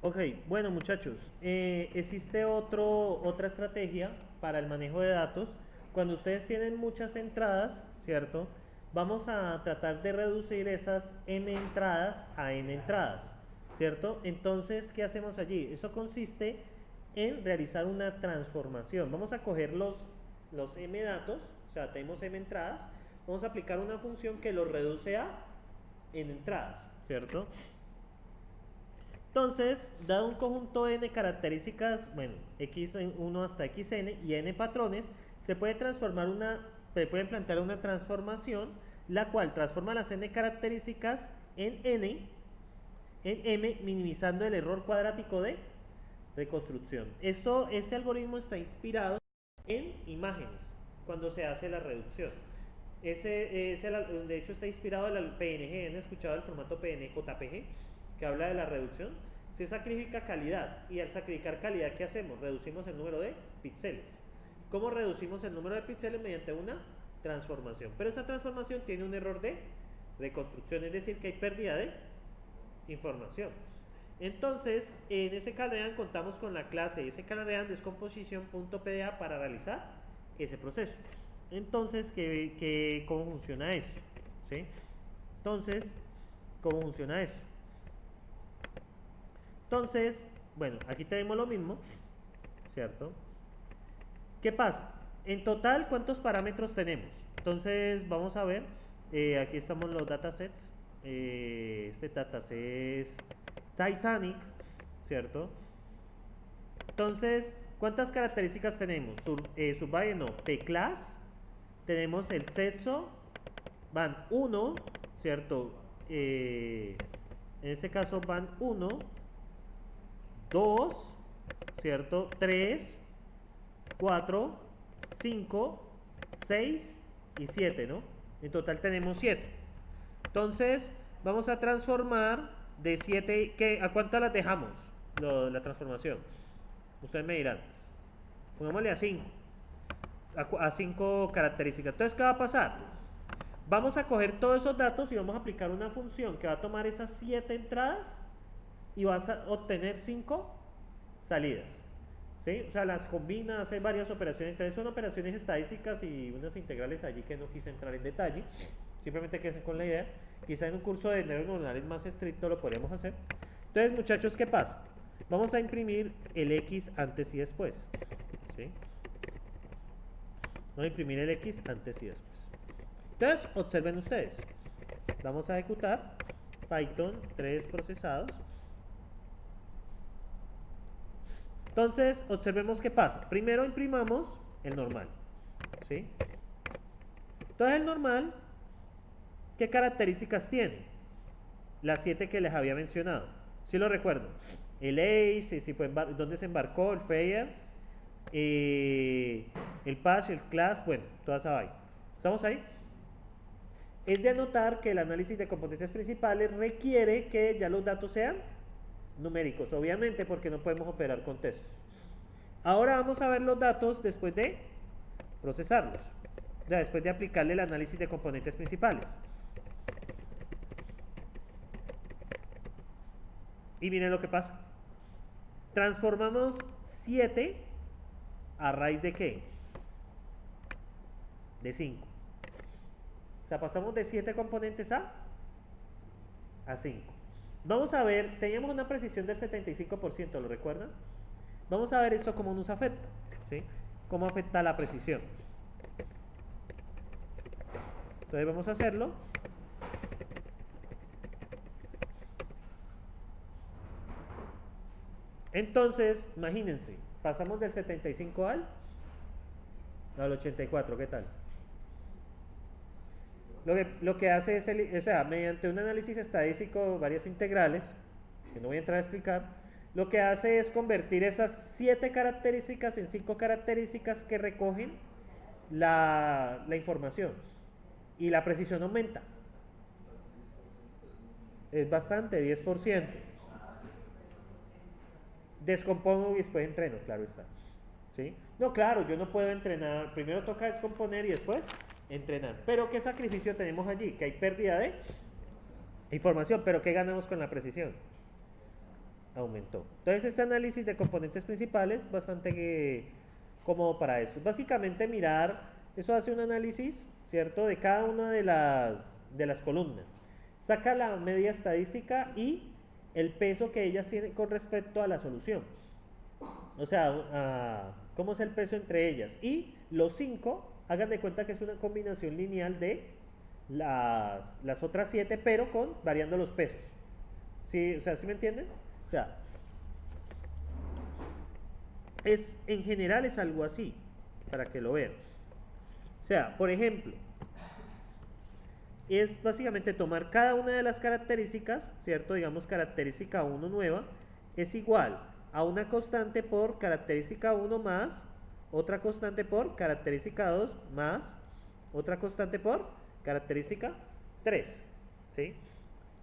Ok, bueno muchachos, existe otra estrategia para el manejo de datos. Cuando ustedes tienen muchas entradas, ¿cierto? Vamos a tratar de reducir esas m entradas a n entradas, ¿cierto? Entonces, ¿qué hacemos allí? Eso consiste en realizar una transformación. Vamos a coger los m datos, o sea, tenemos m entradas, vamos a aplicar una función que los reduce a n entradas, ¿cierto? Entonces, dado un conjunto n características, bueno, x1 hasta xn y n patrones, se puede plantear una transformación, la cual transforma las n características en m, minimizando el error cuadrático de reconstrucción. Este algoritmo está inspirado en imágenes, cuando se hace la reducción. De hecho, está inspirado en el PNG. ¿Han escuchado el formato PNG JPG que habla de la reducción? Se sacrifica calidad, y al sacrificar calidad, ¿qué hacemos? Reducimos el número de píxeles. ¿Cómo reducimos el número de píxeles? Mediante una transformación. Pero esa transformación tiene un error de reconstrucción, es decir, que hay pérdida de información. Entonces, en SCalRean contamos con la clase SCalRean Descomposition.pda para realizar ese proceso. Entonces, ¿cómo funciona esto? ¿Sí? Entonces, ¿cómo funciona esto? Entonces, bueno, aquí tenemos lo mismo, ¿cierto? ¿Qué pasa? En total, ¿cuántos parámetros tenemos? Entonces, vamos a ver, aquí estamos los datasets. Este dataset es Titanic, ¿cierto? Entonces, ¿cuántas características tenemos? Subvariant no, T-class, tenemos el sexo, van 1, ¿cierto? En este caso van 1, 2, ¿cierto? 3, 4, 5, 6 y 7, ¿no? En total tenemos 7. Entonces, vamos a transformar de 7, ¿a cuántas las dejamos? La transformación. Ustedes me dirán, pongámosle a 5. A 5 características. Entonces, ¿qué va a pasar? Vamos a coger todos esos datos y vamos a aplicar una función que va a tomar esas 7 entradas y vas a obtener 5 salidas. ¿Sí? O sea, las combina, hace varias operaciones. Entonces son operaciones estadísticas y unas integrales allí que no quise entrar en detalle. Simplemente quédense con la idea. Quizá en un curso de neuronales más estricto lo podríamos hacer. Entonces, muchachos, ¿qué pasa? Vamos a imprimir el X antes y después. ¿Sí? Vamos a imprimir el X antes y después. Entonces, observen ustedes. Vamos a ejecutar Python 3 procesados. Entonces, observemos qué pasa. Primero imprimamos el normal. ¿Sí? Entonces, el normal, ¿qué características tiene? Las 7 que les había mencionado. ¿Sí lo recuerdo? El ace, dónde se embarcó, el fair, el patch, el class, bueno, toda esa vaina. ¿Estamos ahí? Es de anotar que el análisis de componentes principales requiere que ya los datos sean numéricos, obviamente, porque no podemos operar con textos. Ahora vamos a ver los datos después de procesarlos, ya después de aplicarle el análisis de componentes principales. Y miren lo que pasa. Transformamos 7 a raíz de ¿qué? De 5. O sea, pasamos de 7 componentes a 5. Vamos a ver, teníamos una precisión del 75%, ¿lo recuerdan? Vamos a ver esto cómo nos afecta, ¿sí? Cómo afecta la precisión. Entonces vamos a hacerlo. Entonces, imagínense, pasamos del 75 al 84, ¿qué tal? Lo que hace es, o sea, mediante un análisis estadístico, varias integrales, que no voy a entrar a explicar, lo que hace es convertir esas 7 características en 5 características que recogen la información. Y la precisión aumenta. Es bastante, 10%. Descompongo y después entreno, claro está. ¿Sí? No, claro, yo no puedo entrenar. Primero toca descomponer y después entrenar. Pero ¿qué sacrificio tenemos allí? Que hay pérdida de información, pero ¿qué ganamos con la precisión? aumentó. Entonces este análisis de componentes principales bastante cómodo para eso. Básicamente mirar, eso hace un análisis, ¿cierto? De cada una de las columnas. Saca la media estadística y el peso que ellas tienen con respecto a la solución. O sea, cómo es el peso entre ellas. Y los 5, hagan de cuenta que es una combinación lineal de las otras 7, pero variando los pesos. ¿Sí? O sea, ¿sí me entienden? O sea, en general es algo así, para que lo vean. O sea, por ejemplo, es básicamente tomar cada una de las características, ¿cierto? Digamos, característica 1 nueva es igual a una constante por característica 1 más, otra constante por característica 2 más, otra constante por característica 3, ¿sí?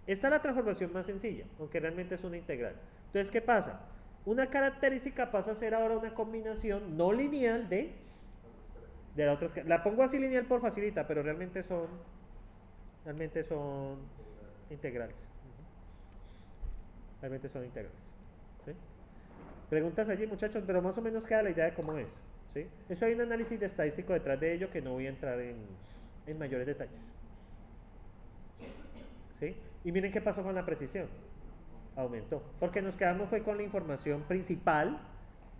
Esta es la transformación más sencilla, aunque realmente es una integral. Entonces, ¿qué pasa? Una característica pasa a ser ahora una combinación no lineal de la otra. La pongo así lineal por facilita, pero realmente son integrales. Realmente son integrales. ¿Sí? Preguntas allí, muchachos, pero más o menos queda la idea de cómo es. ¿Sí? Eso hay un análisis de estadístico detrás de ello que no voy a entrar en mayores detalles. ¿Sí? Y miren qué pasó con la precisión. Aumentó. Porque nos quedamos fue con la información principal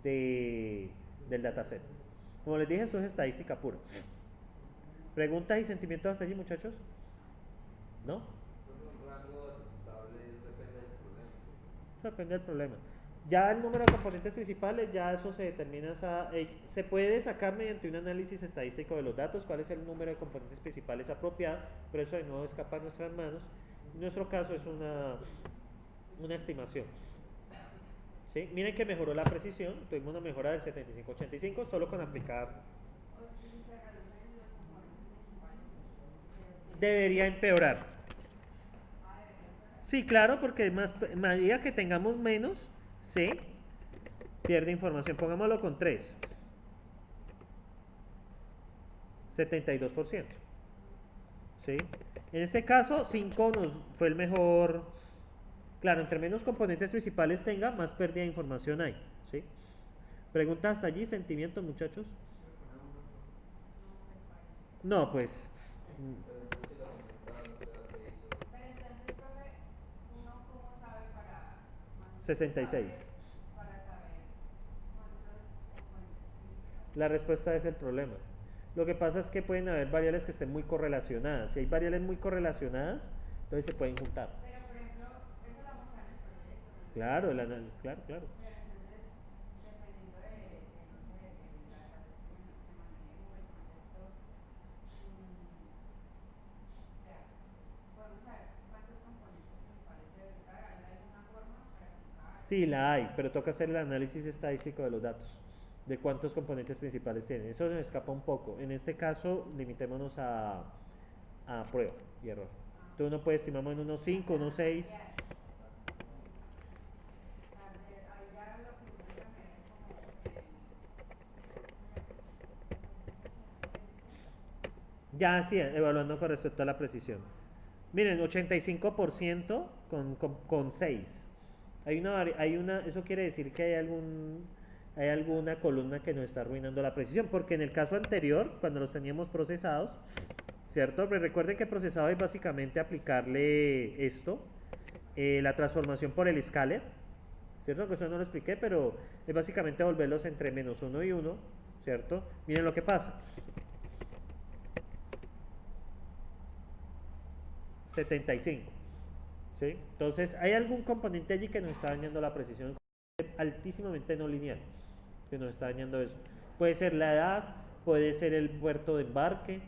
del dataset. Como les dije, esto es estadística pura. ¿Preguntas y sentimientos hasta allí, muchachos? ¿No? Depende del problema. Ya el número de componentes principales, ya eso se determina, se puede sacar mediante un análisis estadístico de los datos, cuál es el número de componentes principales apropiado, pero eso de nuevo escapa a nuestras manos. En nuestro caso es una estimación. ¿Sí? Miren que mejoró la precisión, tuvimos una mejora del 75-85 solo con aplicar. Debería empeorar. Sí, claro, porque más medida que tengamos menos, se pierde información. Pongámoslo con 3. 72%. ¿Sí? En este caso, 5 fue el mejor. Claro, entre menos componentes principales tenga, más pérdida de información hay. ¿Sí? ¿Pregunta hasta allí? ¿Sentimientos, muchachos? No, pues. 66. La respuesta es el problema. Lo que pasa es que pueden haber variables que estén muy correlacionadas. Si hay variables muy correlacionadas, entonces se pueden juntar. Pero, por ejemplo, eso lo vamos a ver en el proyecto. Claro, el análisis, claro, claro. Pero entonces, dependiendo de no sé, de la transacción que manejemos, el contexto, o sea, podemos saber cuántos componentes principales debe usar. ¿Hay alguna forma para aplicar? Sí, la hay, pero toca hacer el análisis estadístico de los datos de cuántos componentes principales tienen. Eso nos escapa un poco. En este caso, limitémonos a prueba y error. Entonces uno puede estimar en unos 5, unos 6. Ya, sí, evaluando con respecto a la precisión. Miren, 85% con 6. Eso quiere decir que hay alguna columna que nos está arruinando la precisión, porque en el caso anterior, cuando los teníamos procesados, ¿cierto? Pero recuerden que procesado es básicamente aplicarle esto, la transformación por el scaler, ¿cierto? Que eso no lo expliqué, pero es básicamente volverlos entre -1 y 1, ¿cierto? Miren lo que pasa. 75. ¿Sí? Entonces, hay algún componente allí que nos está dañando la precisión altísimamente no lineal, que nos está dañando eso. Puede ser la edad, puede ser el puerto de embarque,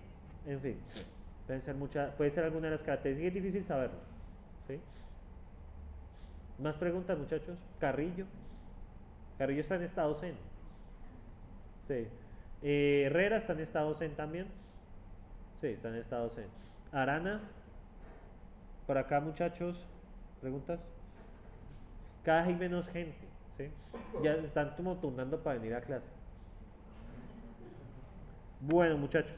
en fin, puede ser alguna de las características, es difícil saberlo. ¿Sí? ¿Más preguntas, muchachos? Carrillo. Carrillo está en estado zen. Sí. Herrera está en estado zen también. Sí, está en estado zen. Arana. Por acá, muchachos, ¿preguntas? Cada vez hay menos gente, ¿sí? Ya están como turnando para venir a clase. Bueno, muchachos.